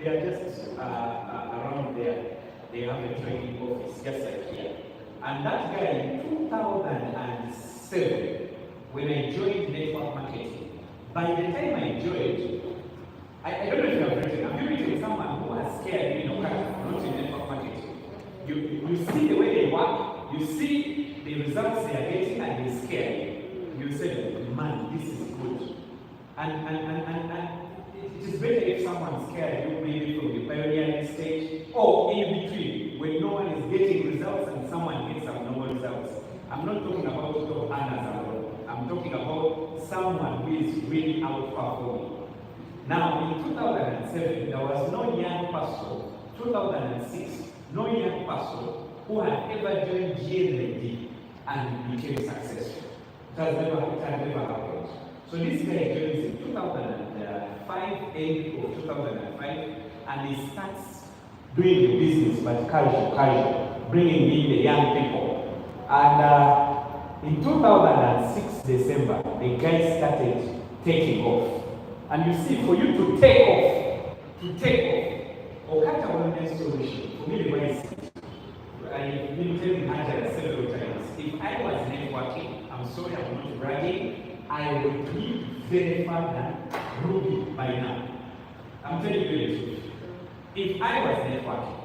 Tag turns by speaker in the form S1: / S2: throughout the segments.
S1: They are just around there. They have a training office, just like here. And that guy in 2007, when I joined network marketing, by the time I joined, I don't know if you have written, have you written someone who has scared me in OQATA, not in network marketing? You see the way they work, you see the results they are getting, and they scare you. You say, man, this is good. And it is better if someone scares you, maybe from the pioneering stage, or in between, when no one is getting results and someone gets abnormal results. I'm not talking about top earners alone. I'm talking about someone who is really outperforming. Now, in 2007, there was no young person, 2006, no young person who had ever joined GNLD and became successful. It has never happened. So this guy joins in 2005, end of 2005, and he starts doing the business, but casual, bringing in the young people. And in 2006, December, the guy started taking off. And you see, for you to take off, OQATA Wellness Solutions, for me, the way I've been telling Angela several times, if I was networking, I'm sorry, I'm not bragging, I would be very far than Ruby by now. I'm telling you the truth. If I was networking,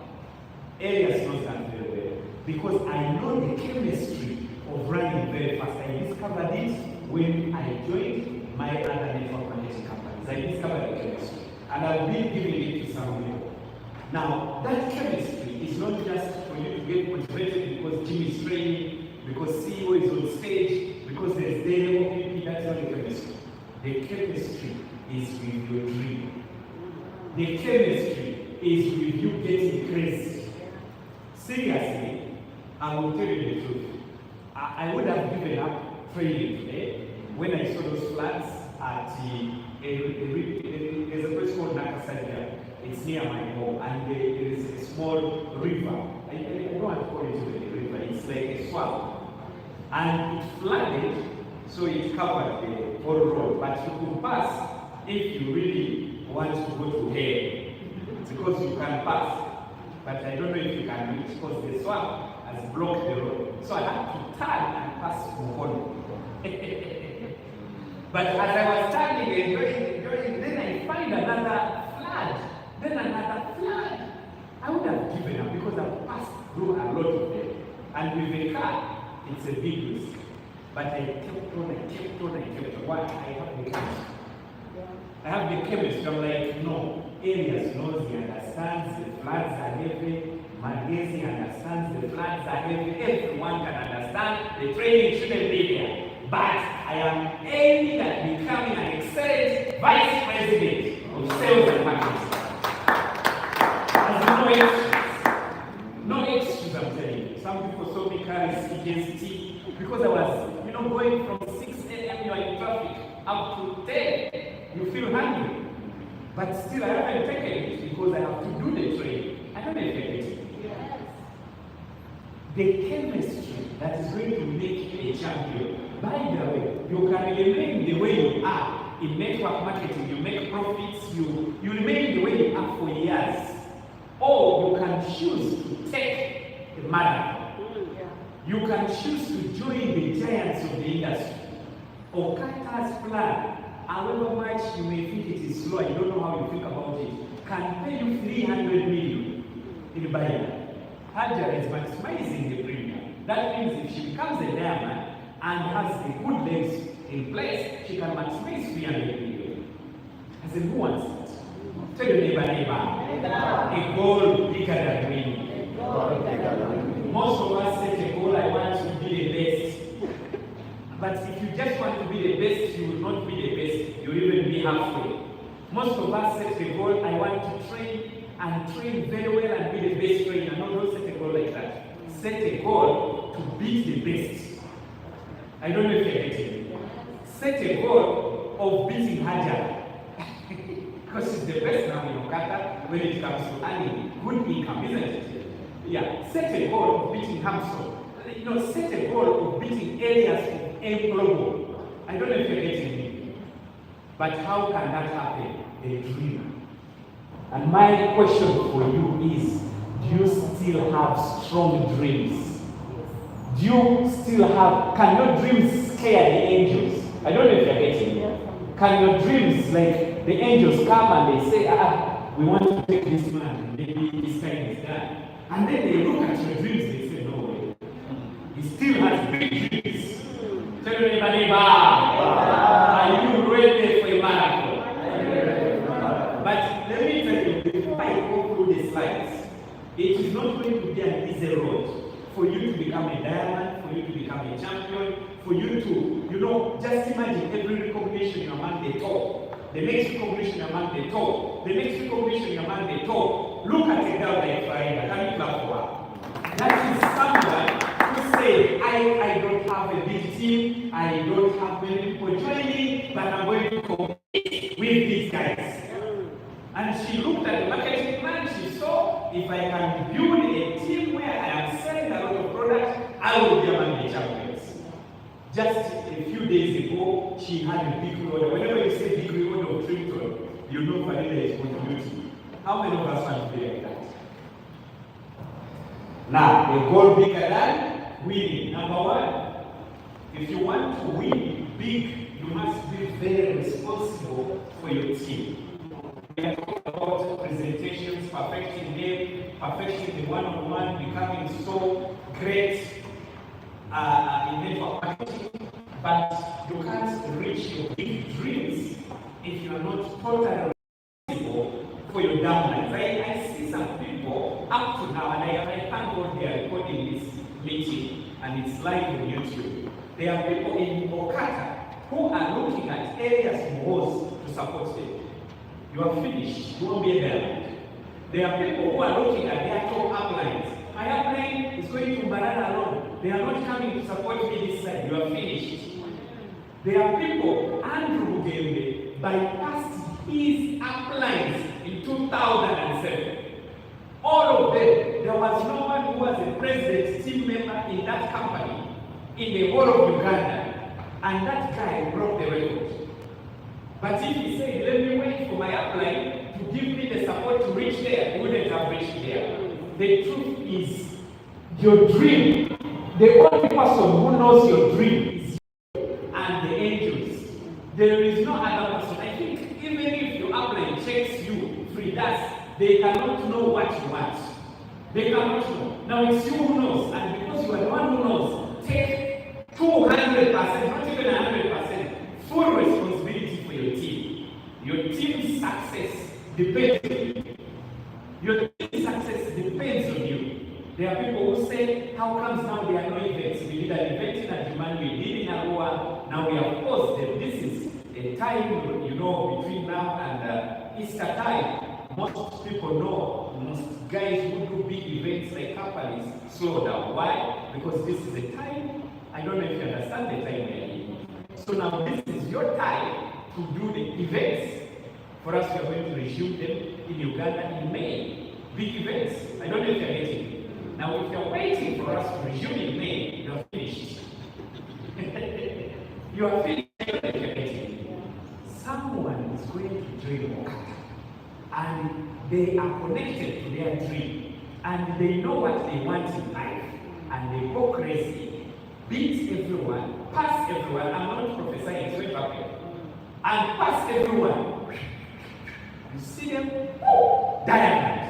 S1: Elias knows that very well, because I know the chemistry of running very fast. I discovered it when I joined my other network marketing companies. I discovered the chemistry, and I've been giving it to some people. Now, that chemistry is not just for you to get motivated because Jim is training, because CEO is on stage, because there's daily OPP. That's not the chemistry. The chemistry is with your dream. The chemistry is with you getting crazy. Seriously, I will tell you the truth. I would have given up training today when I saw those floods at there's a place called Nakasadia. It's near my home, and there is a small river. I don't want to call it a river, it's like a swamp. And it flooded, so it covered the whole road. But you could pass if you really want to go to hell, because you can pass. But I don't know if you can reach, because the swamp has blocked the road. So I had to turn and pass Mukono. But as I was standing and enjoying, then I find another flood. Then another flood. I would have given up because I've passed through a lot of them. And with a car, it's a big risk. But I kept on. Why? I have the chemistry. I have the chemistry. I'm like, no. Elias knows, he understands the floods are heavy. Magezi understands the floods are heavy. Everyone can understand. The training shouldn't be there. But I am aiming at becoming an excellent vice president of sales and marketing. As no excuses, I'm telling you. Some people saw me carry CJST because I was, going from 6 a.m. you are in traffic up to 10. You feel hungry. But still, I haven't taken it because I have to do the training. I don't know if I get it. Yes. The chemistry that is going to make you a champion. By the way, you can remain the way you are in network marketing. You make profits. You remain the way you are for years. Or you can choose to take the marathon. You can choose to join the giants of the industry. OQATA's plan, however much you may think it is slow, I don't know how you think about it, can pay you 300 million in buying. Hajra is maximizing the premium. That means if she becomes a diamond and has the good legs in place, she can maximize 300 million. As in, who wants it? Tell your neighbor. A goal bigger than me. Most of us set a goal, I want to be the best. But if you just want to be the best, you will not be the best. You will even be halfway. Most of us set a goal, I want to train very well and be the best trainer. No, don't set a goal like that. Set a goal to beat the best. I don't know if you're getting it. Set a goal of beating Hajar. Because she's the best now in OQATA when it comes to earning good income, isn't it? Yeah, set a goal of beating Hamson. Set a goal of beating areas of M Global. I don't know if you're getting me. But how can that happen? A dreamer. And my question for you is, do you still have strong dreams? Do you still have, can your dreams scare the angels? I don't know if you're getting it. Can your dreams, like the angels come and they say, we want to take this man, maybe this time is done. And then they look at your dreams, they say, no way. He still has big dreams. Tell your neighbor, are you ready for a miracle? But let me tell you, before I go through the slides, it is not going to be an easy road for you to become a diamond, for you to become a champion, for you to, just imagine every recognition you're among the top, the next recognition you're among the top, the next recognition you're among the top. Look at a girl like Farida, can you clap for her? That is someone who said, I don't have a big team, I don't have many people joining, but I'm going to compete with these guys. And she looked at the marketing plan, she saw, if I can build a team where I am selling a lot of products, I will be among the champions. Just a few days ago, she had a big reward. Whenever you say big reward of Triton, you know Farida is contributing. How many of us want to be like that? Now, a goal bigger than winning. Number one, if you want to win big, you must be very responsible for your team. We are talking about presentations, perfecting them, perfecting the one-on-one, becoming so great in network marketing. But you can't reach your big dreams if you are not totally responsible for your downlines. I see some people up to now, and I thank God they are recording this meeting, and it's live on YouTube. There are people in OQATA who are looking at areas for hosts to support them. You are finished. You won't be there. There are people who are looking at their top uplines. My upline is going to Mbarara alone. They are not coming to support me this side. You are finished. There are people, Andrew Mugembe bypassed his uplines in 2007. All of them, there was no one who was a president team member in that company in the whole of Uganda. And that guy broke the record. But if he said, let me wait for my upline to give me the support to reach there, he wouldn't have reached there. The truth is, your dream, the only person who knows your dream is you and the angels. There is no other person. I think even if your upline checks you free dust, they cannot know what you want. They cannot know. Now it's you who knows, and because you are the one who knows, take 200%, not even 100%, full responsibility for your team. Your team's success depends on you. Your team's success depends on you. There are people who say, how comes now there are no events? We did an event in Adjumani, we did in Arua, now we have paused them. This is a time, between now and Easter time. Most people know, most guys who do big events like companies slow down. Why? Because this is a time, I don't know if you understand the time we are in. So now this is your time to do the events. For us, we are going to resume them in Uganda in May. Big events. I don't know if you're getting it. Now, if you're waiting for us to resume in May, you're finished. You are finished if you're getting it. Someone is going to join OQATA, and they are connected to their dream, and they know what they want in life, and they go crazy, beat everyone, pass everyone. I'm not prophesying, it's going to happen. And pass everyone. You see them? Diamond.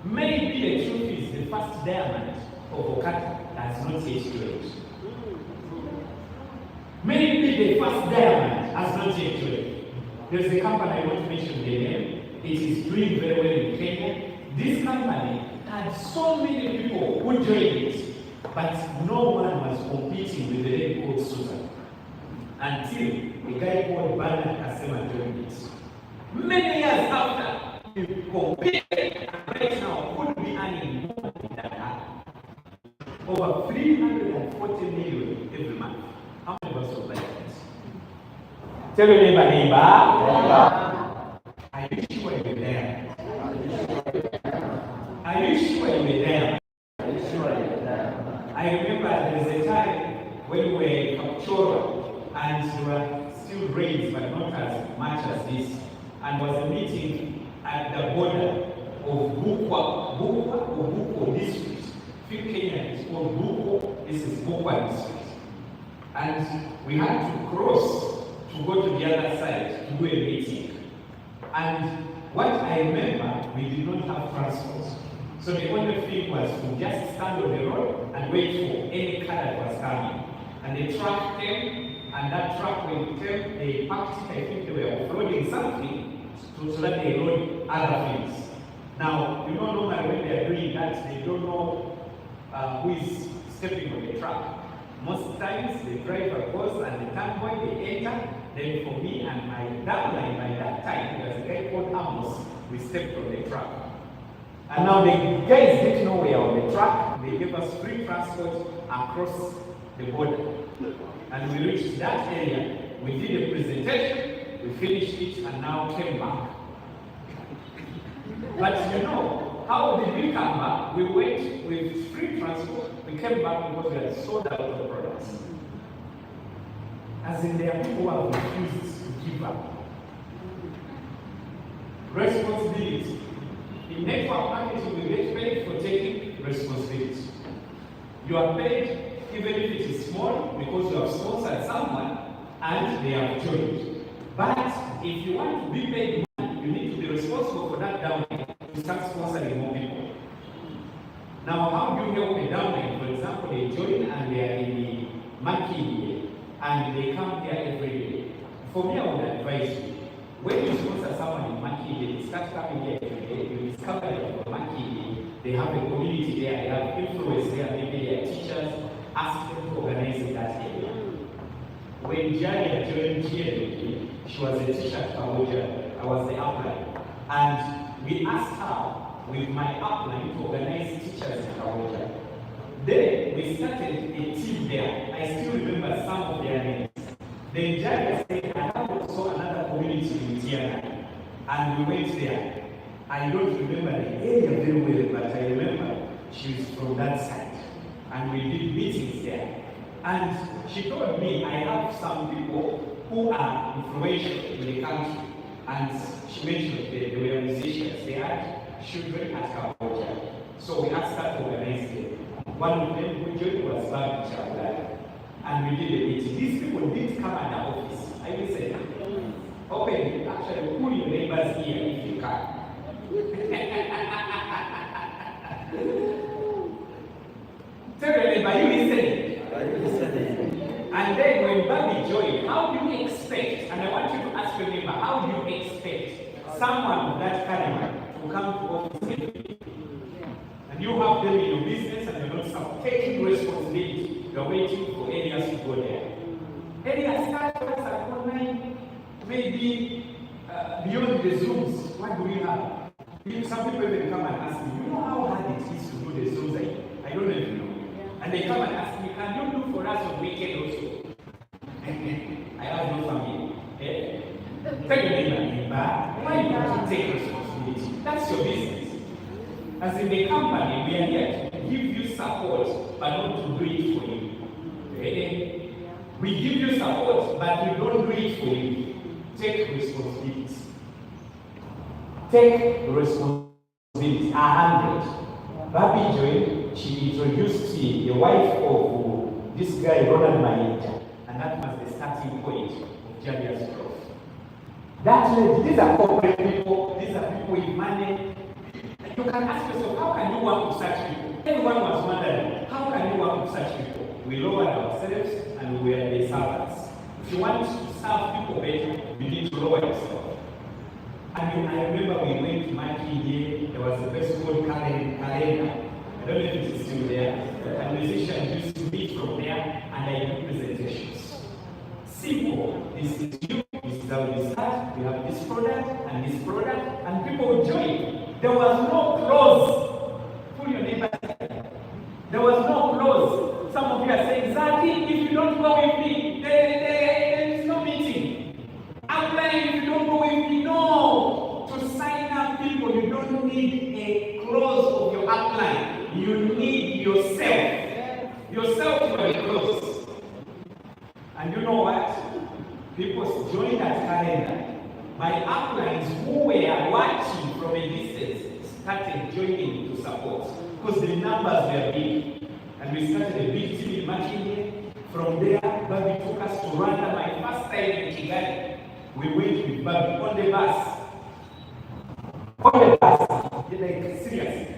S1: Maybe the truth is the first diamond of OQATA has not yet joined. Maybe the first diamond has not yet joined. There's a company, I won't mention the name. It is doing very well in Kenya. This company had so many people who joined it, but no one was competing with the lady called Susan. Until a guy called Bernard Kasema joined it. Many years after, we competed, and right now could be earning more than that. Over 340 million every month. How many of us would like that? Tell your neighbor. Are you sure you're there? Are you sure you're there? I remember there was a time when we were in Kapchora and there were still rains, but not as much as this. And was a meeting at the border of Bukwa district. In Kenya is called Bukwa, this is Bukwa district. And we had to cross to go to the other side to do a meeting. And what I remember, we did not have transport. So the only thing was to just stand on the road and wait for any car that was coming. And the truck came, and that truck, when it came, they packed it, I think they were offloading something so that they load other things. Now, you know, normally when they are doing that, they don't know who is stepping on the truck. Most times, the driver goes and the tank boy, they enter. Then for me and my downline, by that time, there was a guy called Amos, we stepped on the truck. And now the guys didn't know we are on the truck. They gave us free transport across the border. And we reached that area, we did a presentation, we finished it, and now came back. But you know, how did we come back? We went with free transport, we came back because we had sold out the products. As in, there are people who have refused to give up. Responsibility. In network marketing, we get paid for taking responsibility. You are paid even if it is small because you have sponsored someone and they have joined. But if you want to be paid money, you need to be responsible for that downline to start sponsoring more people. Now, how do you help a downline? For example, they join and they are in the marketing and they come here every day. For me, I would advise you, when you sponsor someone in marketing, they start coming here every day, you discover that for marketing, they have a community there, they have influence there, maybe they are teachers, ask them to organize in that area. When Jaya joined GLP, she was a teacher at Cambodia, I was the upline. And we asked her, with my upline, to organize teachers in Cambodia. Then we started a team there. I still remember some of their names. Then Jaya said, I have also another community in Tiana. And we went there. I don't remember the area very well, but I remember she was from that side. And we did meetings there. And she told me, I have some people who are influential in the country. And she mentioned they were musicians. They had children at Cambodia. So we asked her to organize them. One of them who joined was Babi Chabla. And we did a meeting. These people didn't come at the office. I will say, open, actually, pull your neighbors here if you can. Tell your neighbor, you listening? And then when Babi joined, how do you expect, and I want you to ask your neighbor, how do you expect someone of that caliber to come to office every day? And you have them in your business and you're not taking responsibility, you're waiting for areas to go there. Areas startups are online, maybe beyond the Zooms, what do we have? Some people even come and ask me, you know how hard it is to do the Zooms? I don't even know. And they come and ask me, can you do for us on weekend also? I have no family. Tell your neighbor, why you have to take responsibility? That's your business. As in the company, we are here to give you support, but not to do it for you. We give you support, but we don't do it for you. Take responsibility. Take responsibility. 100. Babi joined, she introduced me, the wife of this guy, Ronald Maita, and that was the starting point of Javia's growth. That lady, these are corporate people, these are people with money. You can ask yourself, how can you work with such people? Everyone was wondering, how can you work with such people? We lowered ourselves and we were the servants. If you want to serve people better, you need to lower yourself. I remember we went to Makinde, there was a place called Kalenda. I don't know if it is still there. And musicians used to meet from there and I do presentations. Simple. This is you, this is how we start, we have this product, and people would join. There was no clause. Pull your neighbor. There was no clause. Some of you are saying, Zaki, if you don't go with me, there is no meeting. I'm playing, if you don't go with me, no. To sign up people, you don't need a clause of your upline. You need yourself. Yourself to be close. And you know what? People join that calendar. my uplines who were watching from a distance started joining to support because the numbers were big. And we started a big team in Makinde. From there, Babi took us to Rwanda. My first time in Kigali, we went with Babi on the bus. On the bus, like seriously.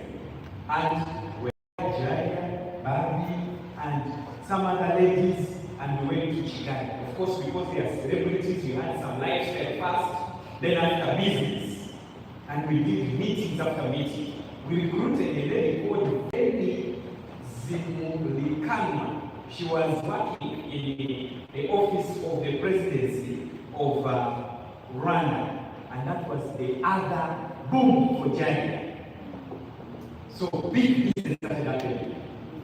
S1: And we had Jaya, Babi, and some other ladies, and we went to Kigali. Of course, because they are celebrities, we had some lifestyle first, then after business. And we did meetings after meeting. We recruited a lady called Baby Zimulikama. She was working in the office of the presidency of Rwanda, and that was the other boom for Jaya. So big business started happening.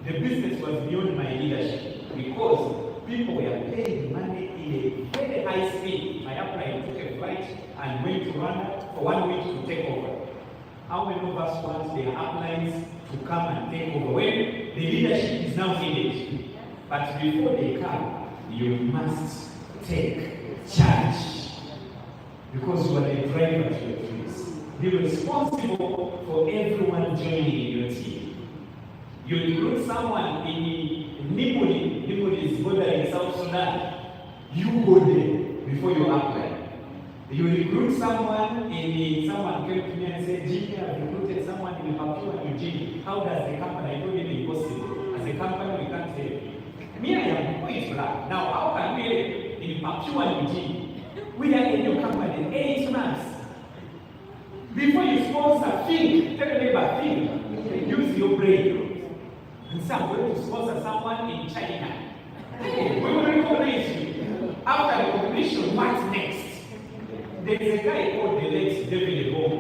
S1: The business was beyond my leadership because people were paying money in a very high speed. My upline took a flight and went to Rwanda for 1 week to take over. How many of us want their uplines to come and take over when the leadership is now needed? But before they come, you must take charge because you are the driver to your dreams. Be responsible for everyone joining your team. You recruit someone in Nimuli. Nimuli is bordering South Sudan. You go there before you apply. You recruit someone someone came to me and said, Jimmy, I've recruited someone in Papua New Guinea. How does the company? I told him impossible. As a company, we can't help you. Me, I am point blank. Now, how can we in Papua New Guinea? We are in your company 8 months. Before you sponsor, think, tell me about think, use your brain. And so I'm going to sponsor someone in China. We will recognize you. After the recognition, what's next? There is a guy called the late David Home.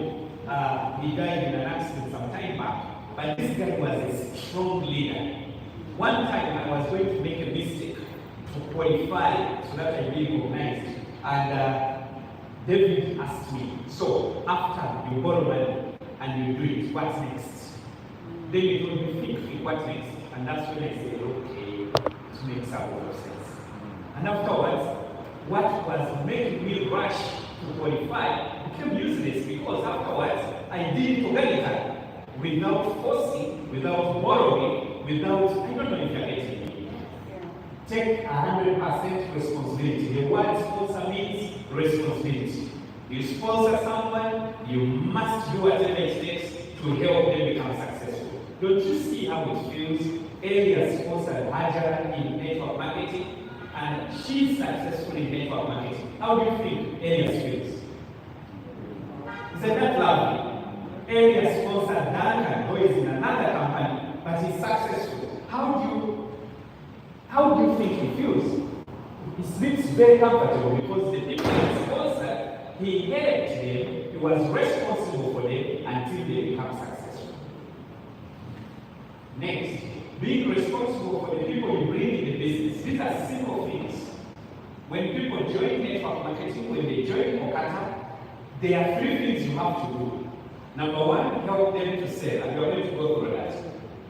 S1: He died in an accident some time back. But this guy was a strong leader. One time I was going to make a mistake to qualify so that I be recognized. And David asked me, so after you borrow money and you do it, what's next? Then he told me, think what next? And that's when I said, okay, it makes a lot of sense. And afterwards, what was making me rush to qualify became useless because afterwards I did it organically, without forcing, without borrowing, without, I don't know if you're getting me. Take 100% responsibility. The word sponsor means responsibility. You sponsor someone, you must do whatever it takes to help them become successful. Don't you see how it feels? Elia sponsored Hajar in network marketing, and she's successful in network marketing. How do you think Elia feels? Isn't that lovely? Elia sponsored Duncan, who is in another company, but he's successful. How do you think he feels? He sleeps very comfortable because the people he sponsored, he helped them, he was responsible for them until they become successful. Next, being responsible for the people you bring in the business. These are simple things. When people join network marketing, when they join OQATA, there are 3 things you have to do. Number 1, help them to sell, and you're going to go through that.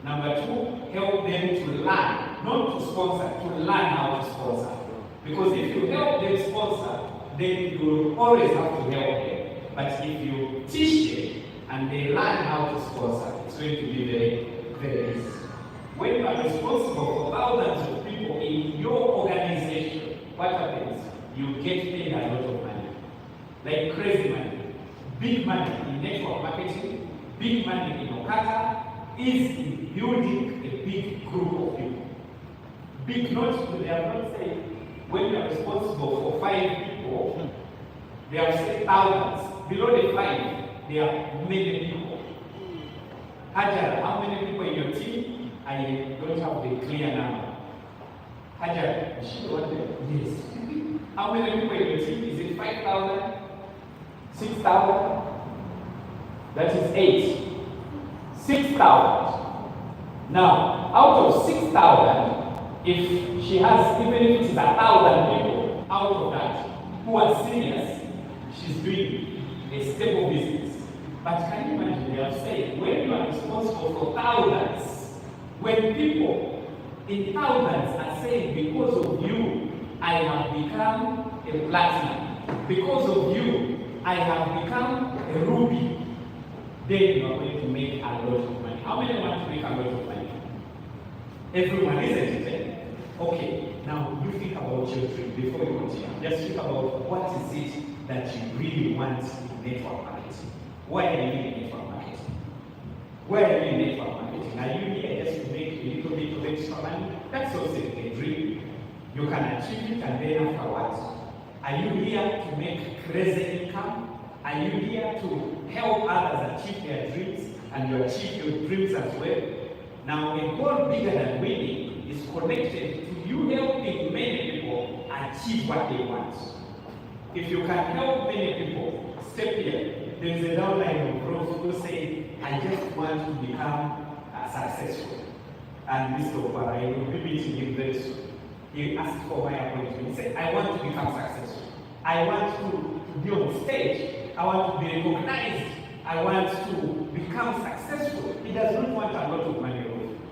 S1: Number 2, help them to learn, not to sponsor, to learn how to sponsor. Because if you help them sponsor, then you will always have to help them. But if you teach them and they learn how to sponsor, it's going to be very, very easy. When you are responsible for thousands of people in your organization, what happens? You get paid a lot of money. Like crazy money. Big money in network marketing, big money in OQATA is in building a big group of people. Big, not, they have not said, when you are responsible for 5 people, they have said thousands. Below the 5, there are many people. Hajar, how many people in your team? I don't have the clear number. Hajar, is she the one there? Yes. How many people in your team? Is it 5,000? 6,000? That is 8. 6,000. Now, out of 6,000, if she has, even if it is 1,000 people out of that who are serious, she's doing a stable business. But can you imagine, they have said, when you are responsible for thousands, when people in thousands are saying, because of you, I have become a platinum. Because of you, I have become a ruby, then you are going to make a lot of money. How many want to make a lot of money? Everyone, isn't it? Okay, now you think about your dream before you continue. Just think about what is it that you really want in network marketing. Why are you in network marketing? Why are you in network marketing? Are you here just to make a little bit of extra money? That's also a dream. You can achieve it, and then afterwards, are you here to make crazy income? Are you here to help others achieve their dreams, and you achieve your dreams as well? Now, a goal bigger than winning is connected to you helping many people achieve what they want. If you can help many people, step here. There is a downline of growth who say, I just want to become successful. And Mr. Obara, I will be meeting him very soon. He asked for my appointment. He said, I want to become successful. I want to be on stage. I want to be recognized. I want to become successful. He does not want a lot of money.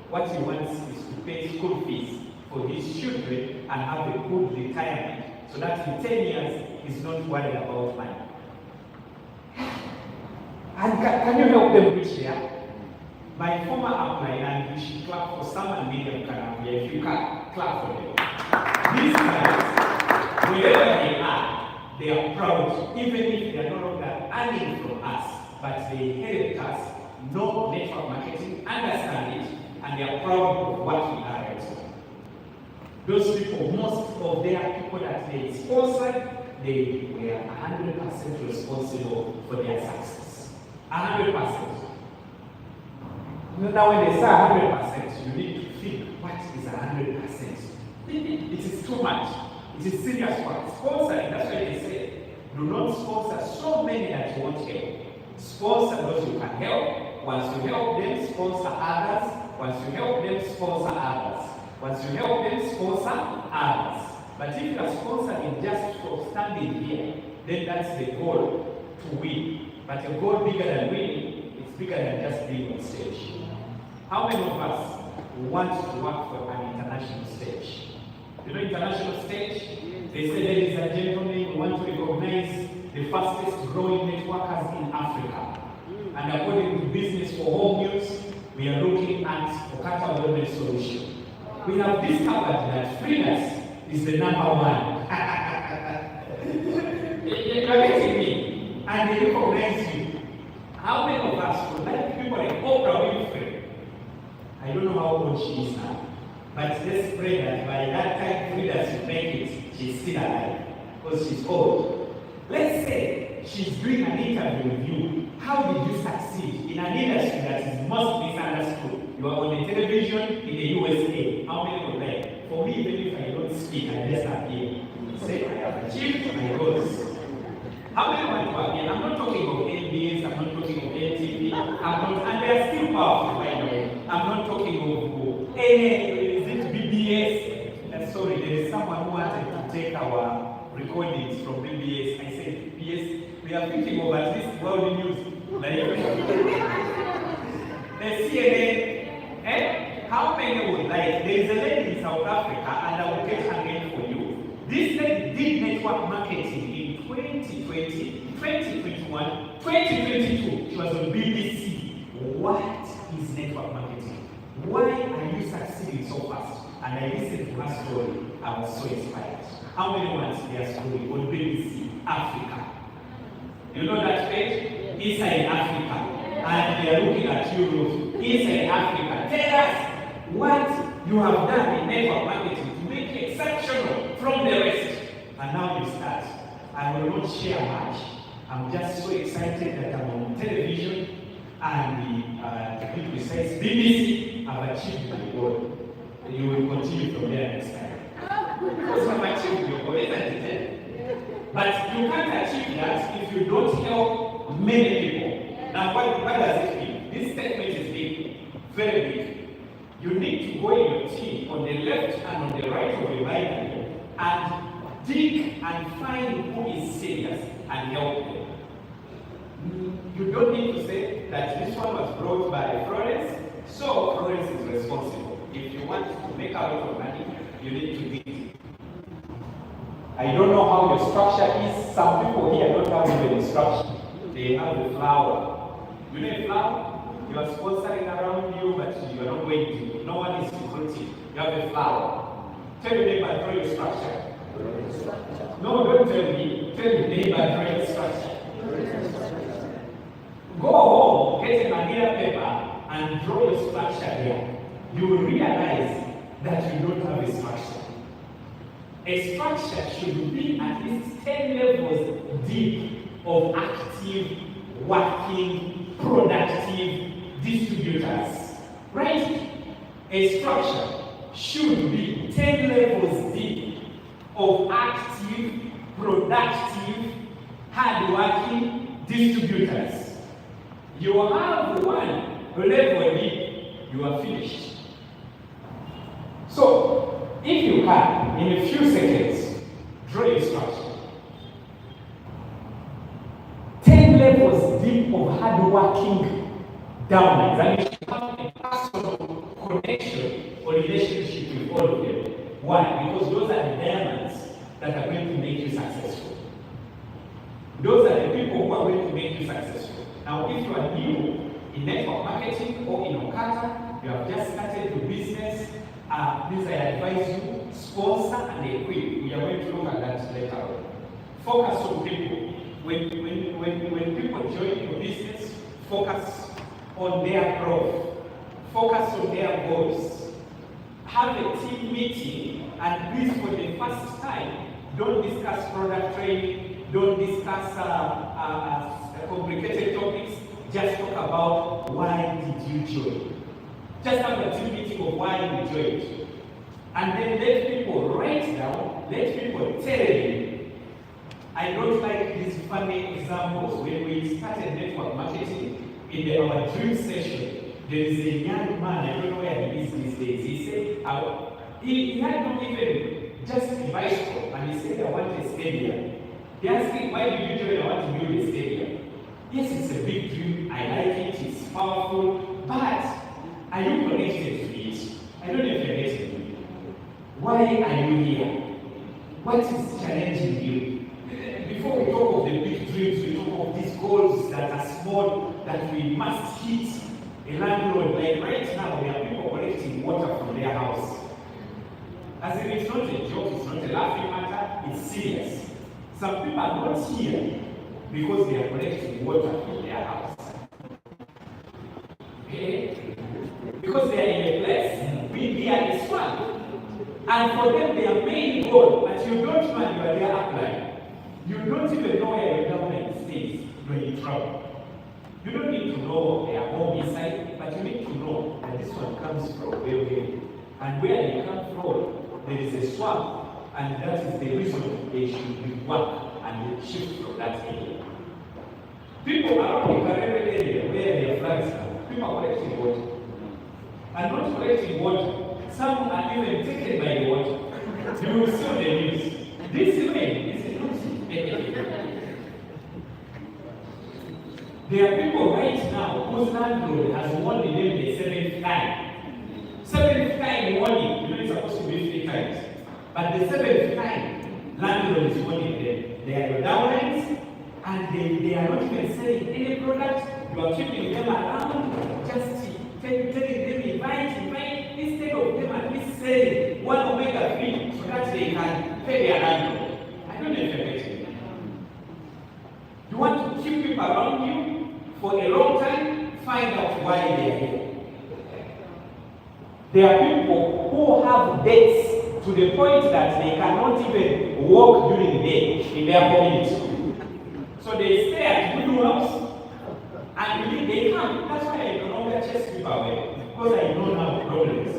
S1: What he wants is to pay school fees for his children and have a good retirement so that in 10 years he's not worried about money. And can you help them reach there? My former upline, and you should clap for someone medium can here. If you can, clap for them. These guys, wherever they are proud, even if they are no longer earning from us, but they helped us know network marketing, understand it, and they are proud of what we are right now. Those people, most of their people that they sponsored, they were 100% responsible for their success. 100%. Now when they say 100%, you need to think, what is 100%? It is too much. It is serious work. Sponsoring, that's why they say, do not sponsor so many that you won't help. Sponsor those you can help. Once you help them, sponsor others. Once you help them, sponsor others. Once you help them, sponsor others. But if you are sponsoring just for standing here, then that's the goal, to win. But a goal bigger than winning, it's bigger than just being on stage. How many of us want to work for an international stage? You know international stage? They say, ladies and gentlemen, we want to recognize the fastest growing networkers in Africa. And according to Business for Home News, we are looking at OQATA Wellness Solutions. We have discovered that freeness is the number one. You are getting me? And they recognize you. How many of us would like people like Oprah Winfrey? I don't know how old she is now. But let's pray that by that time Frida should make it, she's still alive. Because she's old. Let's say she's doing an interview with you. How did you succeed in an industry that is most misunderstood? You are on the television in the USA. How many of them? For me, even if I don't speak, I just appear. Say, I have achieved my goals. How many want to appear? I'm not talking of NBS, I'm not talking of NTV, and they are still powerful, by the way. I'm not talking of is it BBS? Sorry, there is someone who wanted to take our recordings from BBS. I said, BBS, we are thinking of at least world news. Like, the CNN, how many would like? There is a lady in South Africa, and I will get her name for you. This lady did network marketing in 2020, 2021, 2022. She was on BBC. What is network marketing? Why are you succeeding so fast? And I listened to her story. I was so inspired. How many ones their story on BBC Africa? You know that page? Inside Africa. And they are looking at you, inside Africa. Tell us what you have done in network marketing to make it exceptional from the rest. And now you start. I will not share much. I'm just so excited that I'm on television and to be precise, BBC have achieved my goal. You will continue from there next time. Because I've achieved your goal, isn't it? But you can't achieve that if you don't help many people. Now, what does it mean? This statement is big, very big. You need to go in your team on the left and on the right of the Bible and dig and find who is serious and help them. You don't need to say that this one was brought by Florence, so Florence is responsible. If you want to make a lot of money, you need to dig. I don't know how your structure is. Some people here don't have even a structure. They have the flower. You know a flower? You are sponsoring around you, but you are not going to. No one is recruiting. You have a flower. Tell your neighbor, draw your structure. No, don't tell me. Tell your neighbor, draw your structure. Go home, get a manila paper, and draw your structure there. You will realize that you don't have a structure. A structure should be at least 10 levels deep of active, working, productive distributors. Right? A structure should be 10 levels deep of active, productive, hard-working distributors. You have one level deep, you are finished. So, if you can, in a few seconds, draw your structure. 10 levels deep of hard-working downlines. And you should have a personal connection or relationship with all of them. Why? Because those are the diamonds that are going to make you successful. Those are the people who are going to make you successful. Now, if you are new in network marketing or in OQATA, you have just started your business, please I advise you, sponsor and equip. We are going to look at that later on. Focus on people. When people join your business, focus on their growth. Focus on their goals. Have a team meeting, and please, for the first time, don't discuss product training, don't discuss complicated topics. Just talk about why did you join. Just have a team meeting of why you joined. And then let people write down, let people tell you. I don't like these funny examples. When we started network marketing, in our dream session, there is a young man, I don't know where he is these days. He said, he had not even just a bicycle, and he said, I want a stadium. He asked me, why did you join? I want to build a stadium. Yes, it's a big dream. I like it. It's powerful. But are you connected to it? I don't know if you're getting me. Why are you here? What is challenging you? Before we talk of the big dreams, we talk of these goals that are small, that we must hit. A landlord, like right now, there are people collecting water from their house. As if it's not a joke, it's not a laughing matter, it's serious. Some people are not here because they are collecting water from their house. Okay? Because they are in a place, we are in swamp. And for them, their main goal, but you don't know you are there applying. You don't even know where your government stays when you travel. You don't need to know their home inside, but you need to know that this one comes from where. And where they come from, there is a swamp, and that is the reason they should be work and they shift from that area. People around the Caribbean area where they are flags now, people are collecting water. And not collecting water, some are even taken by the water. You will see on the news. This way is there are people right now whose landlord has warned them the 7th time. 7th time warning, you know it's supposed to be 3 times. But the 7th time, landlord is warning them. They are your downlines, and they are not even selling any product. You are keeping them around, just telling them invite, instead of them at least selling one omega-3 so that they can pay their landlord. I don't know if you're getting it. You want to keep people around you for a long time, find out why they are here. There are people who have debts to the point that they cannot even walk during the day in their community. So they stay at good house and they come. That's why I no longer chase people away, because I know now the problems.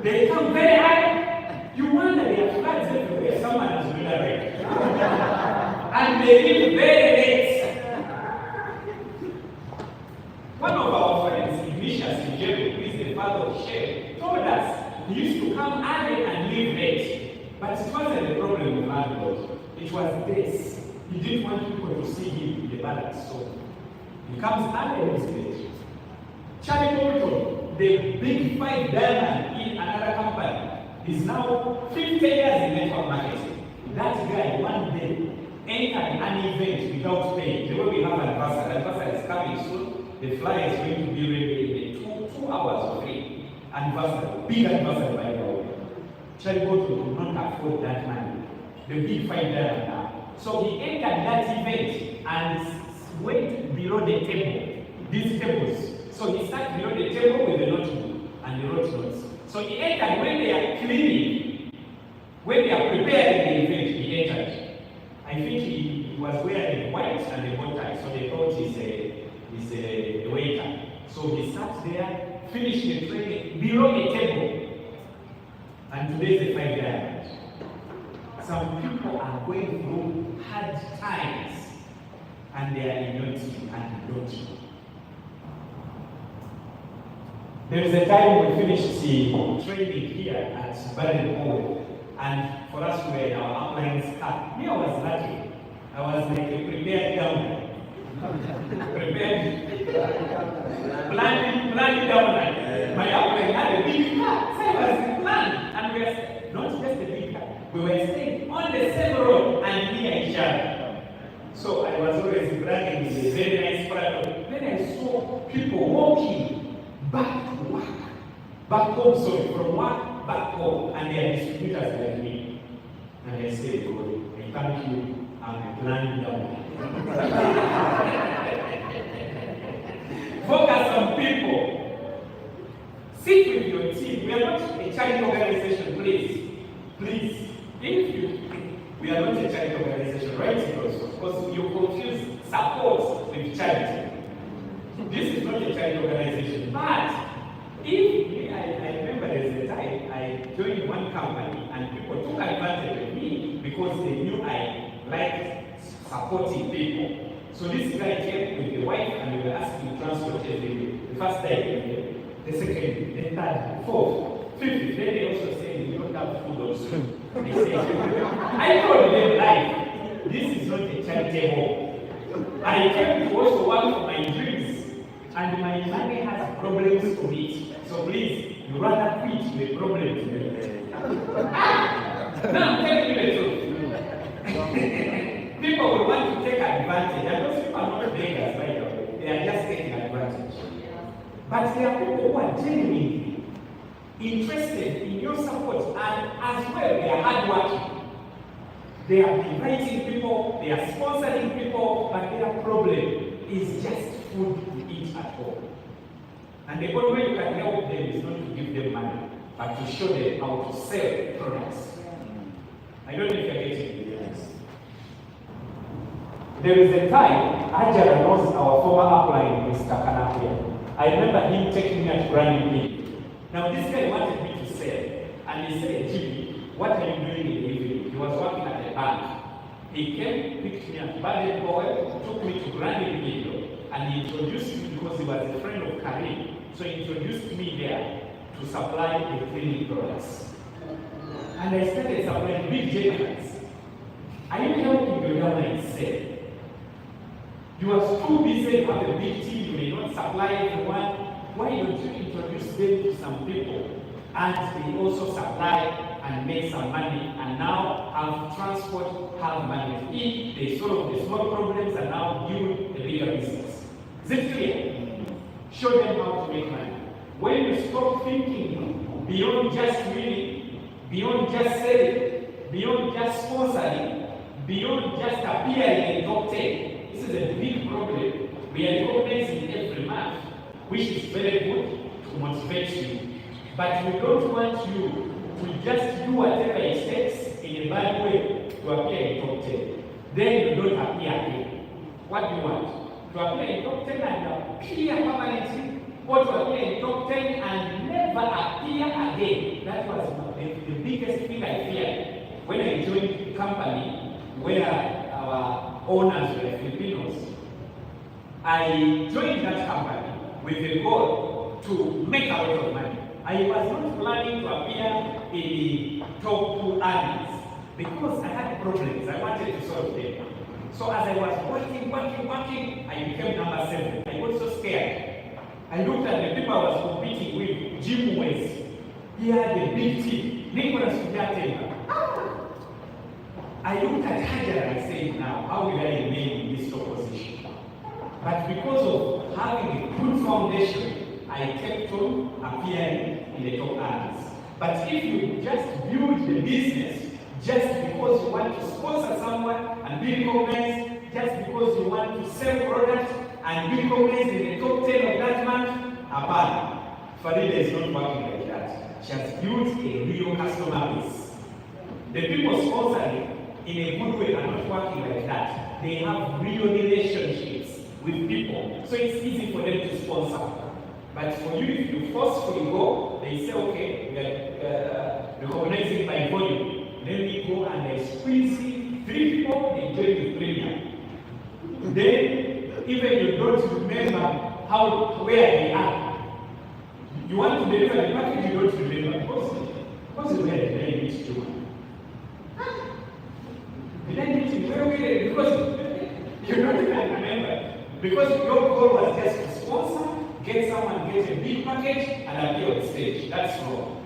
S1: They come very high. You wonder there are floods everywhere. Someone has been arranged. And they live very late. One of our friends, Ignatius in Jericho, who is the father of Shem, told us he used to come early and leave late. But it wasn't the problem with landlord. It was this. He didn't want people to see him in the balance. So he comes early and leaves late. Charlie Bolton, the big 5 diamond in another company, is now 50 years in network marketing. that guy one day entered an event without paying. The way we have anniversary is coming soon. The flyer is going to be ready in 2 hours or 3. Anniversary, big anniversary by the way. Charlie could not afford that money. The big $5 now. So he entered that event and went below the table. These tables. So he sat below the table with the notebook and the wrote notes. So he entered when they are cleaning, when they are preparing the event, he entered. I think he was wearing white and a bow tie, so they thought he's a waiter. So he sat there, finished the training below a table. And today's the $5. Some people are going through hard times and they are ignoring and don't know. There was a time we finished the training here at Baden Hall, and for us we were in our upline staff. Me, I was lucky. I was like a prepared governor. Prepared, planning governor. My upline had a big car, so I was planned, and we were not just a big car. We were staying on the same road and near each other. So I was always bragging in a very nice Prado. Then I saw people walking back to work, back home, sorry, from work back home, and they are distributors like me. And I said, God, I thank you, I'm a blind governor. Focus on people. Sit with your team. We are not a charity organization, please. Please. We are not a charity organization, right? Because you confuse support with charity. This is not a charity organization. But if I remember there's a time I joined one company and people took advantage of me because they knew I liked supporting people. So this guy came with the wife and we were asking to transport every day. The first day, the second, the third, fourth, fifth. Then they also said we don't have food also. They said, I told them life, this is not a charity home. I came to also work for my dreams, and my money has problems to meet. So please, you rather quit the problems. Now I'm telling you the truth. People will want to take advantage, and those people are not beggars, by the way. They are just taking advantage. But there are people who are genuinely interested in your support, and as well, they are hardworking. They are inviting people, they are sponsoring people, but their problem is just food to eat at home. And the only way you can help them is not to give them money, but to show them how to sell products. I don't know if you're getting it. Yes. There is a time, Ajara knows our former upline, Mr. Kanapia. I remember him taking me at running meeting. Now this guy wanted me to sell, and he said, Jimmy, what are you doing in the evening? He was working at a bank. He came, picked me at Baden Powell, took me to Granite Video, and he introduced me because he was a friend of Karim. So he introduced me there to supply the cleaning products. And I started supplying big generators. Are you helping your government sell? You are too busy to have a big team, you may not supply everyone. Why don't you introduce them to some people? And they also supply and make some money, and now have transport, have money to eat, they solve the small problems, and now build a bigger business. Is it clear? Show them how to make money. When you stop thinking beyond just winning, beyond just selling, beyond just sponsoring, beyond just appearing in top 10, this is a big problem. We are recognizing every month, which is very good to motivate you. But we don't want you to just do whatever it takes in a bad way to appear in top 10. Then you don't appear again. What do you want? To appear in top 10 and appear permanently, or to appear in top 10 and never appear again. That was the biggest thing I feared when I joined the company where our owners were Filipinos. I joined that company with the goal to make a lot of money. I was not planning to appear in the top 2 earners because I had problems. I wanted to solve them. So as I was working, I became number 7. I got so scared. I looked at the people I was competing with, Jim West. He had a big team. Nicholas Kujatenga. I looked at Hajar and I said, now, how will I remain in this top position? But because of having a good foundation, I kept on appearing in the top areas. But if you just build the business just because you want to sponsor someone and be recognized, just because you want to sell products and be recognized in the top 10 of that month, apart. Farida is not working like that. She has built a real customer base. The people sponsoring in a good way are not working like that. They have real relationships with people. So it's easy for them to sponsor. But for you, if you forcefully go, they say, okay, we are recognizing by volume. Then we go and they squeeze 3 people, they join the premium. Then, even you don't remember where they are. You want to deliver the package, you don't remember. Because where did I meet you? Did I meet you? Where? Because you don't even remember. Because your goal was just to sponsor, get someone, get a big package, and appear on stage. That's wrong.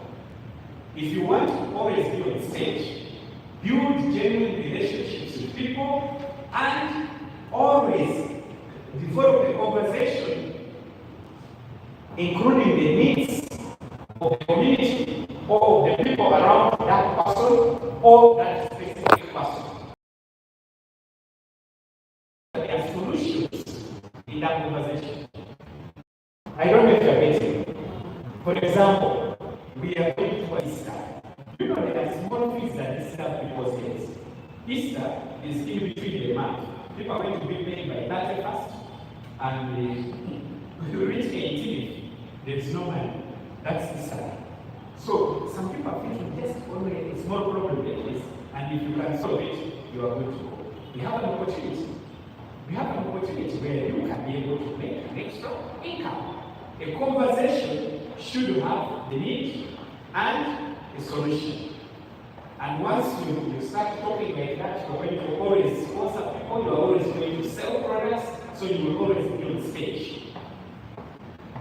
S1: If you want to always be on stage, build genuine relationships with people, and always develop a conversation, including the needs of the community or the people around that person or that specific person. There are solutions in that conversation. I don't know if you're getting. For example, we are going to Easter. You know, there are small things that disturb people's heads. Easter is in between the month. People are going to be paid by 31st, and you reach 18th, there is no money. That's Easter. So some people are thinking just only a small problem like this, and if you can solve it, you are good to go. We have an opportunity. We have an opportunity where you can be able to make an extra income. A conversation should have the need and a solution. And once you start talking like that, you're going to always sponsor people, you're always going to sell products, so you will always be on stage.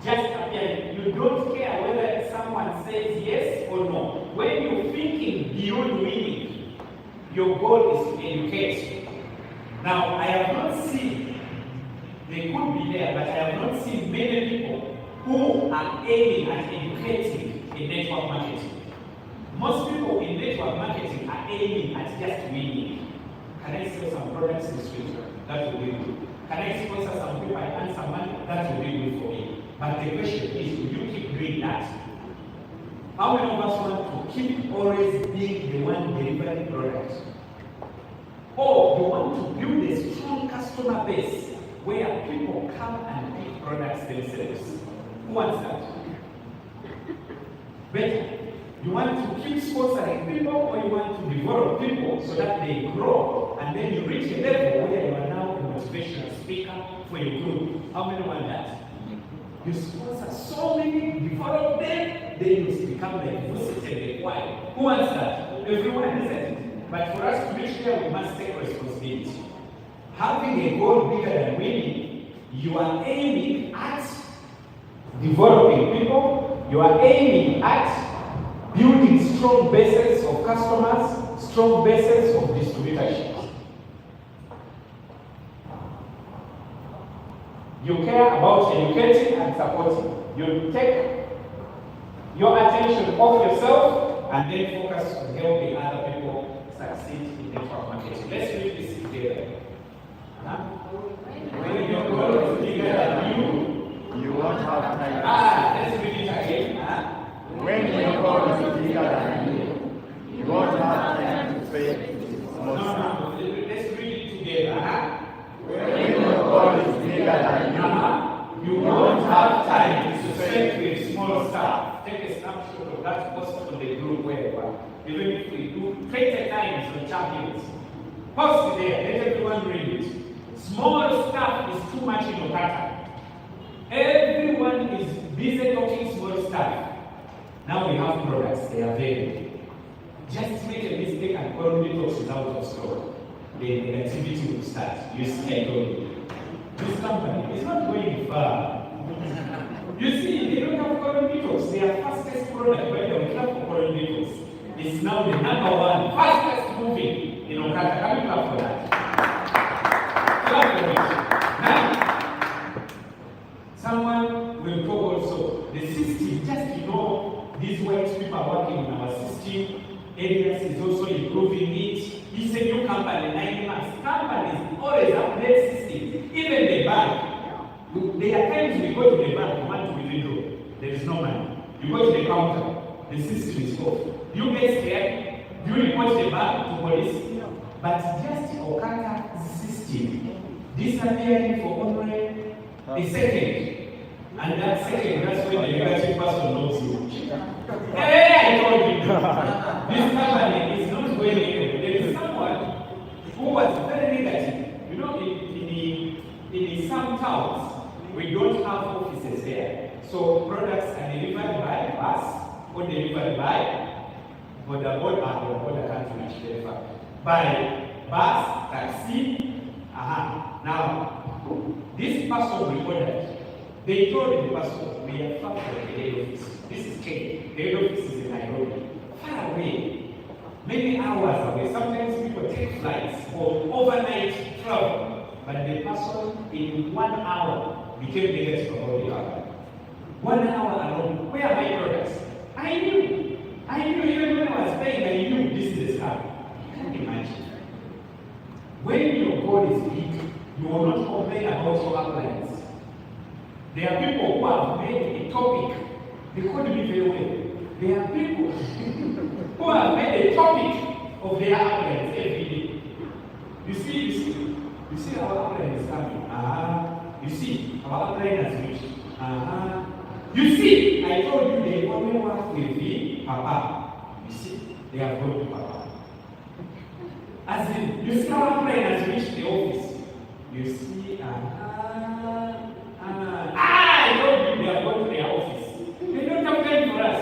S1: Just appear, you don't care whether someone says yes or no. When you're thinking beyond winning, your goal is to educate. Now, I have not seen, they could be there, but I have not seen many people who are aiming at educating in network marketing. Most people in network marketing are aiming at just winning. Can I sell some products this week? That will be good. Can I sponsor some people and earn some money? That will be good for me. But the question is, will you keep doing that? How many of us want to keep always being the one delivering products? Or you want to build a strong customer base where people come and pick products themselves? Who wants that? Better. You want to keep sponsoring people, or you want to develop people so that they grow, and then you reach a level where you are now a motivational speaker for your group? How many want that? You sponsor so many, develop them, then you become like Vusited the choir. Who wants that? Everyone, isn't it? But for us to reach there, we must take responsibility. Having a goal bigger than winning, you are aiming at developing people, you are aiming at building strong bases of customers, strong bases of distributorship. You care about educating and supporting. You take your attention off yourself and then focus on helping other people succeed in network marketing. Let's read this together. When your goal is bigger than you won't have time. Let's read it again.
S2: When your goal is bigger than you won't have time to fail.
S1: No. Let's read it together.
S2: When your goal is bigger than
S1: you won't have time to spend with small stuff. Take a snapshot of that post on the group where you are. Even if we do 20 times on champions. Post there, let everyone read it. Small stuff is too much in OQATA. Everyone is busy talking small stuff. Now we have products, they are available. Just make a mistake and Colony Talks is out of stock. The activity will start. You see, I told you. This company is not going far. You see, they don't have Colony Talks. Their fastest product, by the way, for Colony Talks, is now the #1 fastest moving in OQATA. Can we clap for that? Clap for it. Now, someone will talk also the system, just to know these white people are working on our system. Areas is also improving it. It's a new company, 9 months. Companies always update systems. Even the bank. There are times we go to the bank, we want to withdraw. There is no money. You go to the counter, the system is off. You get scared, you report the bank to police. But just OQATA system disappearing for only a second. And that second, that's when the negative person knows you. Hey, I told you. This company is not going anywhere. There is someone who was very negative. You know, in some towns, we don't have offices there. So products are delivered by bus or delivered by by bus, taxi. Now, this person reported. They told the person, we are far from the head office. This is Kenya. The head office is in Nairobi. Far away. Many hours away. Sometimes people take flights or overnight travel. But the person in 1 hour became negative about the company. 1 hour alone. Where are my products? I knew even when I was paying, I knew this is a scam. You can't imagine. When your God is big, you will not complain about your appliance. There are people who have made a topic. They call me very well. There are people who have made a topic of their appliance every day. You see our appliance is coming. You see our appliance has reached. You see, I told you they only work with the Papa. You see, they have gone to Papa. As in, you see our appliance has reached the office. You see, I told you they have gone to their office. They don't have time for us.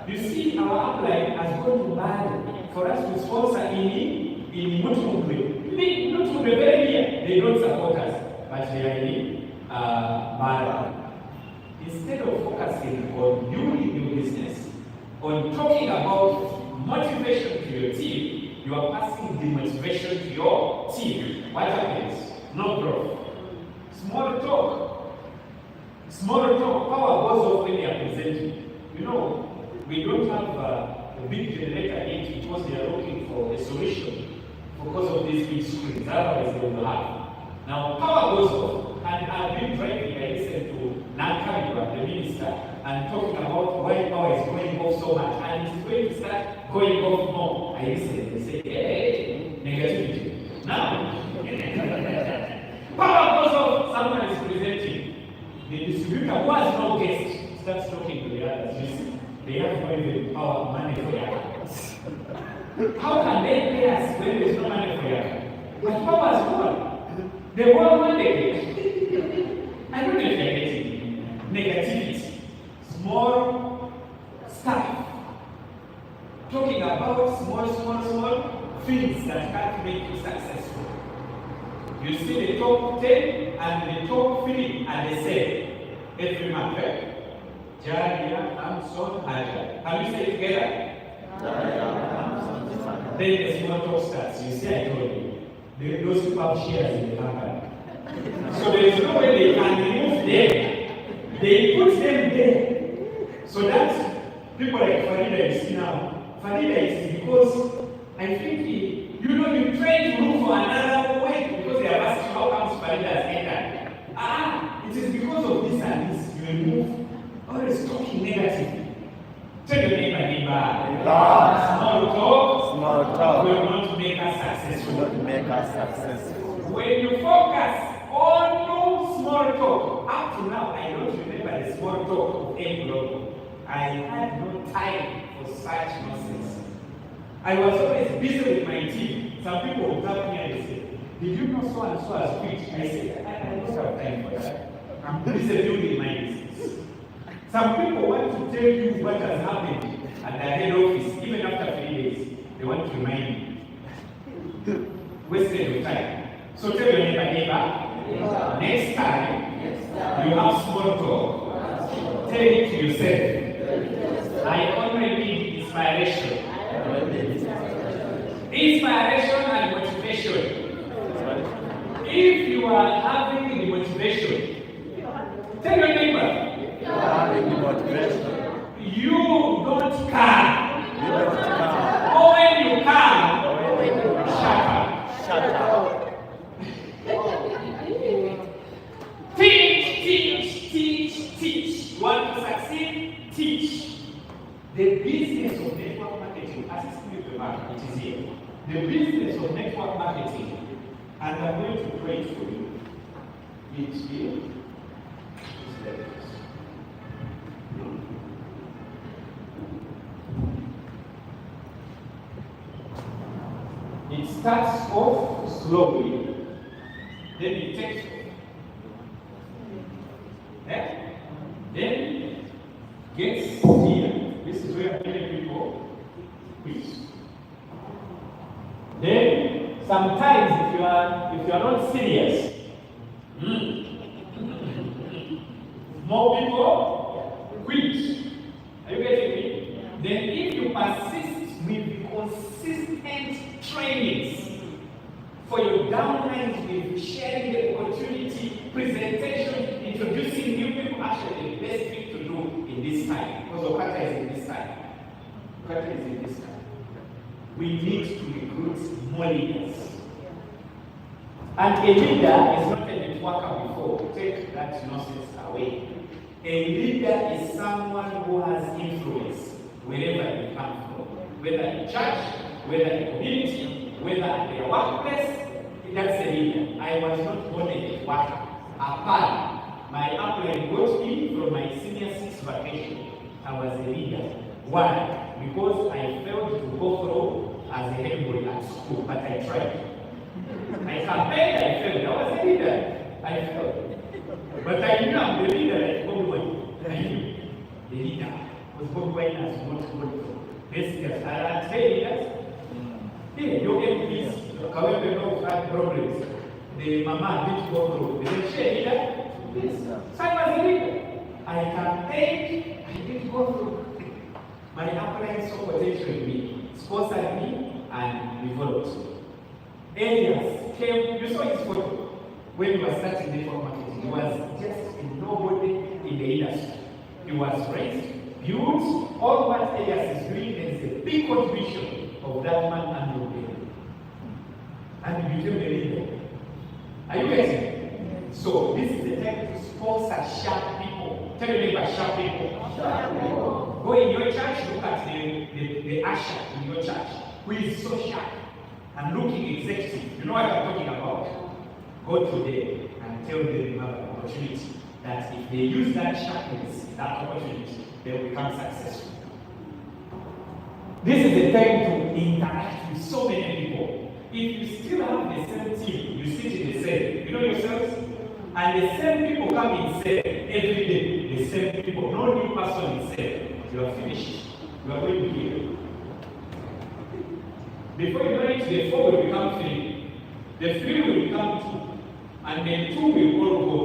S1: You see, our upline has gone to Bali for us to sponsor in Mutumbe. Mutumbe very near. They don't support us, but they are in Bali. Instead of focusing on doing your business, on talking about motivation to your team, you are passing the motivation to your team. What happens? No growth. Small talk, power goes off when they are presenting. You know, we don't have a big generator yet because they are looking for a solution because of these big screens. Otherwise, they will have. Now, power goes off, and I've been driving. I listened to Nakamura, the minister, and talking about why power is going off so much, and it's going to start going off more. I listened. They say, hey, negativity. Now, power goes off. Someone is presenting. The distributor who has no guest starts talking to the others. You see, they have no even power money for their accounts. How can they pay us when there's no money for their account? But power is gone. The whole money. I don't know if you're getting negativity. Small stuff. Talking about small things that can't make you successful. You see the top 10 and the top 3 are the same every month. Jaria, Amson, Haja. Have you said it together? Then the small talk starts. You see, I told you. Those people have shares in the company. So there is no way they can remove them. They put them there. So that people like Farida you see now. Farida is because I think you try to look for another way because they are asking how comes Farida has entered. It is because of this and this. You remove always talking negatively. Tell your neighbor. Small talk will not make us successful. When you focus on no small talk, up to now I don't remember the small talk of any logo. I had no time for such nonsense. I was always busy with my team. Some people would tell me and say, did you know so and so has quit? I said, I don't have time for that. I'm busy doing my business. Some people want to tell you what has happened at the head office, even after 3 days. They want to remind you. Wasted your time. So tell your neighbor, next time you have small talk, tell it to yourself. I only need inspiration. Inspiration and motivation. If you are having the motivation, tell your neighbor,
S2: You are having the motivation.
S1: you don't come.
S2: You don't come.
S1: Or when you come, shut up.
S2: Shut up.
S1: Teach, teach, teach, teach. You want to succeed? Teach. The business of network marketing, assist me with the mark, it is here. The business of network marketing, and I'm going to pray it for you. It's here. It's like this. It starts off slowly, then it takes off. Then gets here. This is where many people quit. Then sometimes if you are not serious, more people quit. Are you getting me? Then if you persist with consistent trainings for your downlines, with sharing the opportunity, presentation, introducing new people, actually the best thing to do in this time, because OQATA is in this time. OQATA is in this time. We need to recruit more leaders. And a leader is not a networker before. Take that nonsense away. A leader is someone who has influence wherever they come from. Whether in church, whether in community, whether at their workplace, that's a leader. I was not born a networker. Apart, my upline got me from my senior 6 vacation. I was a leader. Why? Because I failed to go through as a head boy at school, but I tried. I campaigned, I failed. I was a leader. I failed. But I knew I'm the leader like Bob Wine. I knew. The leader was Bob Wine as not good for. This is I tell leaders. Hey, you get this. However, you have problems. The mama didn't go through. They say, leader, this. So I was a leader. I campaigned, I didn't go through. My upline saw potential in me, sponsored me, and developed. Elias came, you saw his photo when he was starting network marketing. He was just a nobody in the industry. He was raised, built, all what Elias is doing, there is a big contribution of that man and your baby. And you became a leader. Are you getting? So this is the time to sponsor sharp people. Tell your neighbor, sharp people. Sharp people. Go in your church, look at the usher in your church who is so sharp and looking executive. You know what I'm talking about? Go to them and tell them you have an opportunity that if they use that sharpness, that opportunity, they will become successful. This is the time to interact with so many people. If you still have the same team, you sit in the same, you know yourselves? And the same people come in sale every day. The same people, no new person in sale. You are finished. You are going to heal. Before you know it, the 4 will become 3. The 3 will become 2. And then 2 will all go.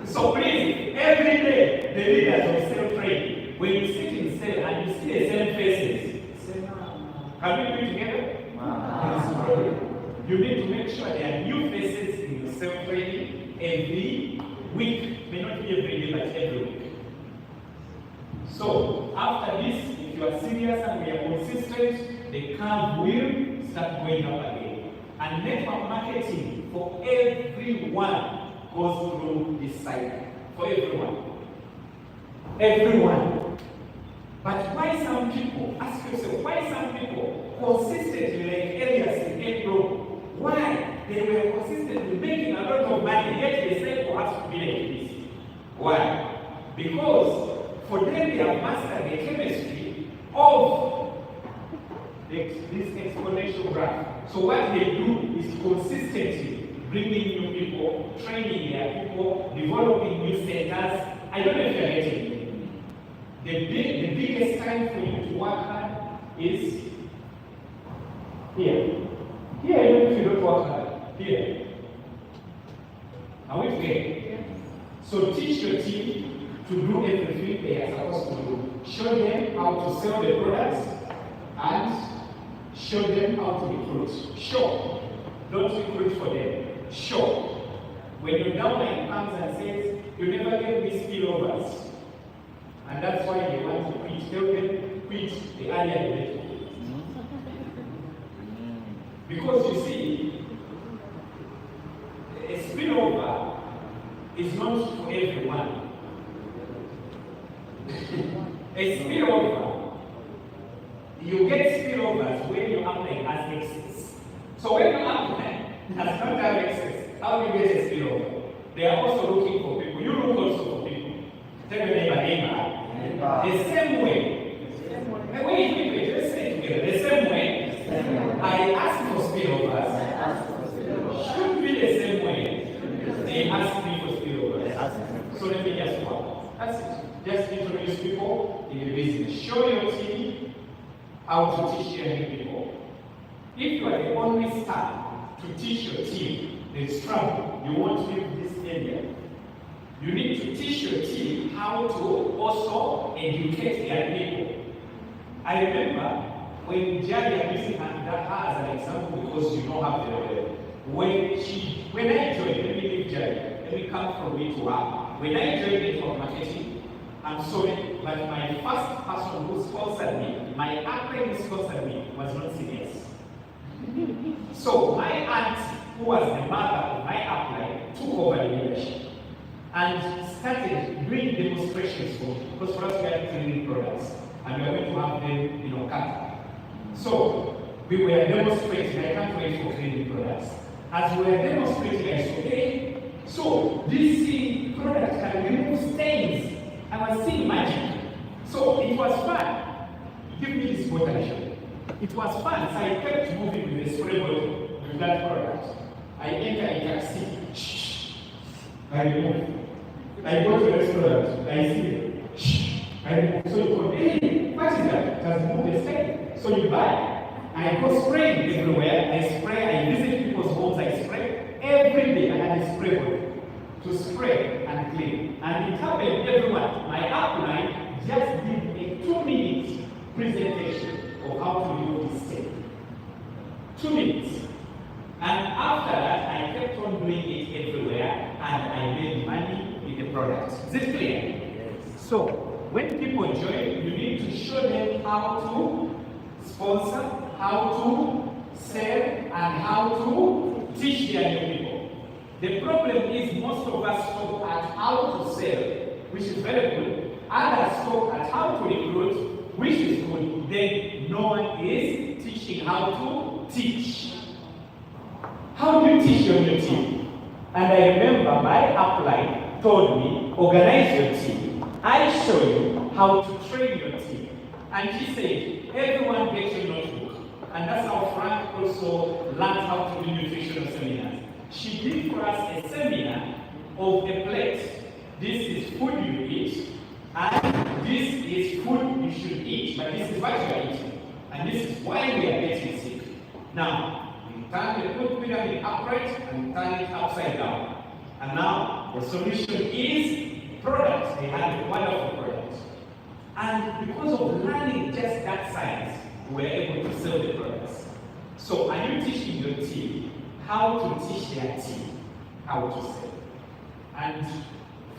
S1: So please, every day, the leaders of sale trade, when you sit in sale and you see the same faces, say, can we do it together? You need to make sure there are new faces in your sale trading every week. May not be every day, but every week. So after this, if you are serious and we are consistent, the curve will start going up again. And network marketing for everyone goes through this cycle. For everyone. Everyone. But why some people, ask yourself, why some people consistently, like Elias in April, why they were consistently making a lot of money, yet they said for us to be like this? Why? Because for them they have mastered the chemistry of this exponential graph. So what they do is consistently bringing new people, training their people, developing new centers. I don't know if you're getting it. The biggest time for you to work hard is here. Here, even if you don't work hard. Here. Are we fair? So teach your team to do everything they are supposed to do. show them how to sell the products, and show them how to recruit. Show. Don't recruit for them. Show. When your downline comes and says, you never gave me spillovers, and that's why they want to quit, tell them quit the earlier they quit. Because you see, a spillover is not for everyone. A spillover, you get spillovers when your upline has excess. So when your upline does not have excess, how do you get a spillover? They are also looking for people. You look also for people. Tell your neighbor. The same way. Wait, let's say it together. The same way I ask for spillovers should be the same way they ask me for spillovers. So let me just walk. That's it. Just introduce people in the business. Show your team how to teach young people. If you are the only staff to teach your team, there's trouble. You won't leave this area. You need to teach your team how to also educate their people. I remember when Jerry, I'm using her as an example because you don't have the when I joined, let me leave Jerry, let me come from me to her. When I joined network marketing, I'm sorry, but my first person who sponsored me, my upline who sponsored me, was not serious. So my aunt, who was the mother of my upline, took over the leadership and started doing demonstrations for me. Because for us we had cleaning products and we were going to have them in OQATA. So we were demonstrating, I can't wait for cleaning products. As we were demonstrating, I said, okay, so this product can remove stains. I was seeing magic. So it was fun. Give me this bottle. It was fun, so I kept moving with the spray bottle with that product. I enter a taxi. Shh. I remove. I go to the restaurant. I see. Shh. I remove. So you go, hey, what is that? It has moved the stain. So you buy. I go spraying everywhere. I spray. I visit people's homes. I spray. Every day I had a spray bottle to spray and clean. And it happened everyone. My upline just did a 2-minute presentation of how to remove this stain. 2 minutes. And after that, I kept on doing it everywhere and I made money with the product. Is it clear? Yes. So, when people join, you need to show them how to sponsor, how to sell, and how to teach their new people. The problem is most of us stop at how to sell, which is very good. Others stop at how to recruit, which is good. Then no one is teaching how to teach. How do you teach your new team? And I remember my upline told me, organize your team. I show you how to train your team. And she said, everyone gets your notebook. And that's how Frank also learned how to do nutritional seminars. She did for us a seminar of a plate. This is food you eat, and this is food you should eat, but this is what you are eating. And this is why we are getting sick. Now, turn the food pyramid upright and turn it upside down. And now the solution is products. They had a wonderful product. And because of learning just that science, we were able to sell the products. So are you teaching your team how to teach their team how to sell? And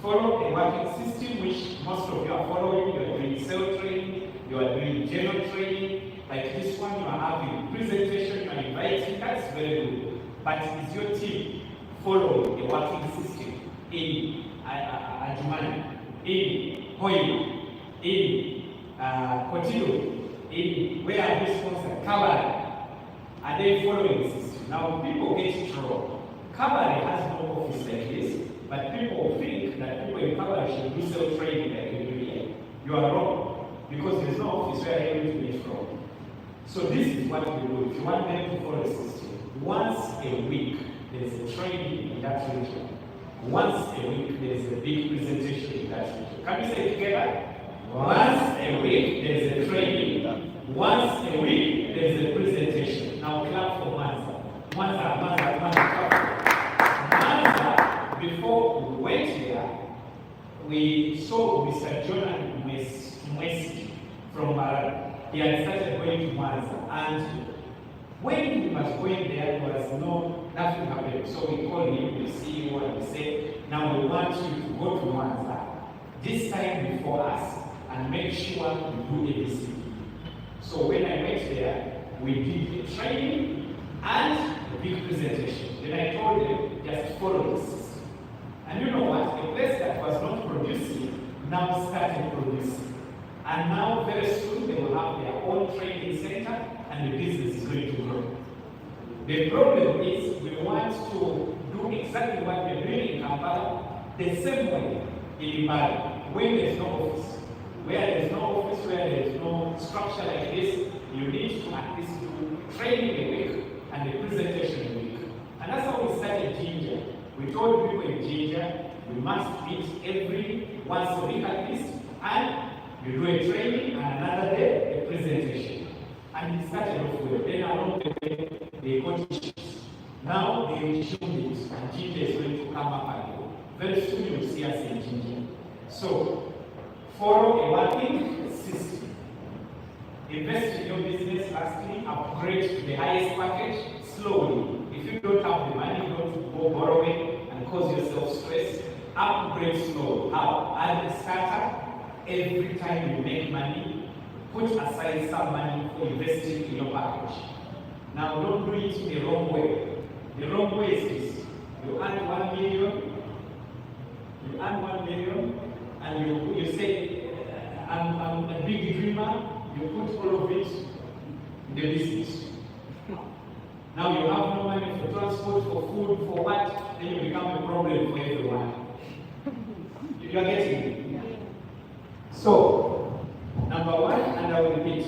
S1: follow a working system which most of you are following. You are doing sales training, you are doing general training. Like this one, you are having presentation, you are inviting, that's very good. But is your team following a working system in Ajumani, in Hoima, in Kotido, in where are we sponsored? Kabale. Are they following the system? Now people get it wrong. Kabale has no office like this, but people think that people in Kabale should do self-training like they do here. You are wrong, because there is no office where they are able to get from. So this is what we do. If you want them to follow the system, once a week there is a training in that region. Once a week there is a big presentation in that region. Can we say it together? Once a week there is a training. Once a week there is a presentation. Now clap for Manza. Manza. Before we went here, we saw Mr. Jonah Mwesi. he had started going to Mwanza, and when he was going there was nothing happening. So we called him, the CEO, and we said, now we want you to go to Mwanza this time before us and make sure you do ABC. So when I went there, we did the training and the big presentation. Then I told them, just follow this. And you know what? The place that was not producing now started producing. And now very soon they will have their own training center and the business is going to grow. The problem is we want to do exactly what we're doing in Kampala the same way in Ibadan, where there's no office. Where there's no office, where there's no structure like this, you need to at least do training a week and the presentation a week. And that's how we started Ginger. We told people in Ginger, we must meet every once a week at least, and you do a training and another day a presentation. And it started off with, then along the way, they got issues. Now they resumed it, and Ginger is going to come up and go. Very soon you'll see us in Ginger. So, follow a working system. Invest in your business, lastly, upgrade to the highest package slowly. If you don't have the money, don't go borrowing and cause yourself stress. Upgrade slowly. How? As a starter, every time you make money, put aside some money for investing in your package. Now, don't do it the wrong way. The wrong way is this. You earn 1 million, and you say, I'm a big dreamer, you put all of it in the business. Now you have no money for transport, for food, for what, then you become a problem for everyone. You are getting it? So, number one, and I will repeat,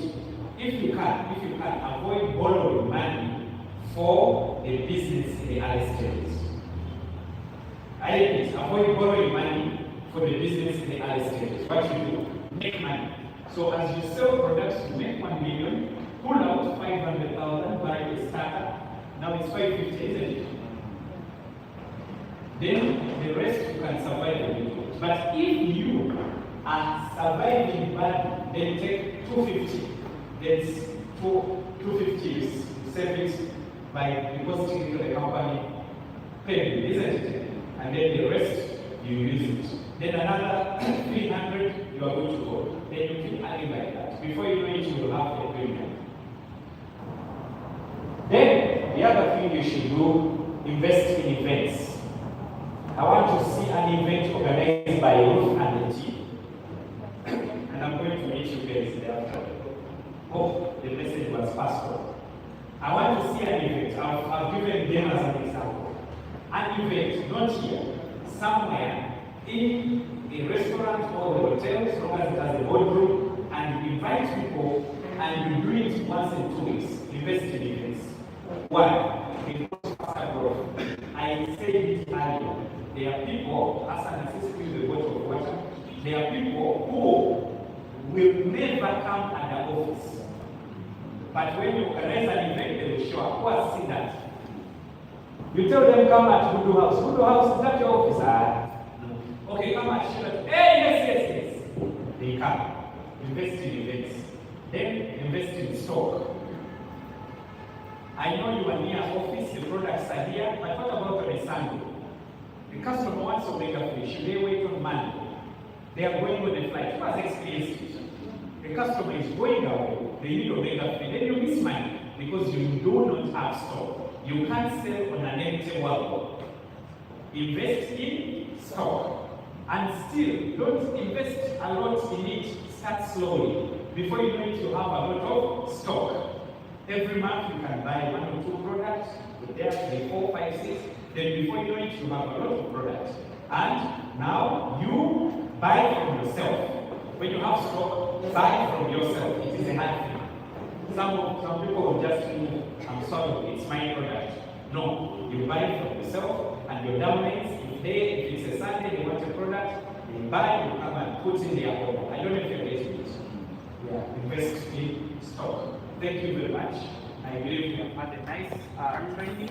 S1: if you can, avoid borrowing money for the business in the early stages. I repeat, avoid borrowing money for the business in the early stages. What you do, make money. So as you sell products, you make 1 million, pull out 500,000, buy a startup. Now it's 550, isn't it? Then the rest you can survive a little. But if you are surviving bad, then take 250. That's 250 savings by depositing into the company payment, isn't it? And then the rest you use it. Then another 300 you are going to go. Then you keep adding like that. Before you know it, you will have a premium. Then the other thing you should do, invest in events. I want to see an event organized by Ruth and the team. And I'm going to meet you guys thereafter. Hope the message was passed on. I want to see an event. I've given them as an example. An event, not here, somewhere in a restaurant or a hotel, as long as it has a boardroom, and invite people and you do it once in 2 weeks. Invest in events. Why? Because faster growth. I said it earlier. There are people, as an assistant to the bottle of water, there are people who will never come at the office. But when you organize an event, they will show up. Who has seen that? You tell them, come at Hudu House. Hudu House, is that your office? Okay, come at Shilot. Hey, yes. They come. Invest in events. Then invest in stock. I know you are near office, the products are here, but what about on a Sunday? The customer wants omega 3. Should they wait on Monday? They are going on a flight. Who has experienced it? The customer is going away. They need omega 3. Then you miss money because you do not have stock. You can't sell on an empty world. Invest in stock. And still, don't invest a lot in it. Start slowly. Before you know it, you have a lot of stock. Every month you can buy 1 or 2 products. There, 3, 4, 5, 6. Then before you know it, you have a lot of products. And now you buy from yourself. When you have stock, buy from yourself. It is a hard thing. Some people will just think, I'm sorry, it's my product. No, you buy from yourself and your downlines. If it's a Sunday, they want a product, you buy, you come and put in their home. I don't know if you're getting it. Yeah, invest in stock. Thank you very much. I believe you have had a nice training.